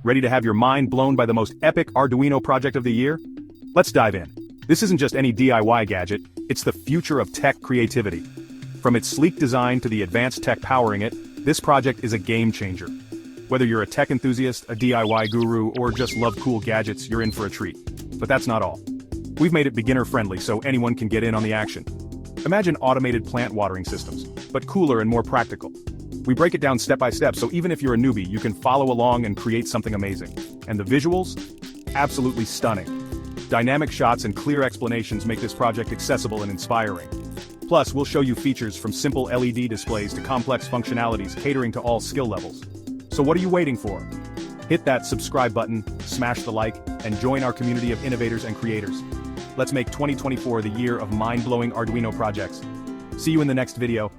Ready to have your mind blown by the most epic Arduino project of the year? Let's dive in. This isn't just any DIY gadget, it's the future of tech creativity. From its sleek design to the advanced tech powering it, this project is a game changer. Whether you're a tech enthusiast, a DIY guru, or just love cool gadgets, you're in for a treat. But that's not all. We've made it beginner-friendly so anyone can get in on the action. Imagine automated plant watering systems, but cooler and more practical. We break it down step by step so even if you're a newbie, you can follow along and create something amazing. And the visuals? Absolutely stunning. Dynamic shots and clear explanations make this project accessible and inspiring. Plus, we'll show you features from simple LED displays to complex functionalities catering to all skill levels. So what are you waiting for? Hit that subscribe button, smash the like, and join our community of innovators and creators. Let's make 2024 the year of mind-blowing Arduino projects. See you in the next video.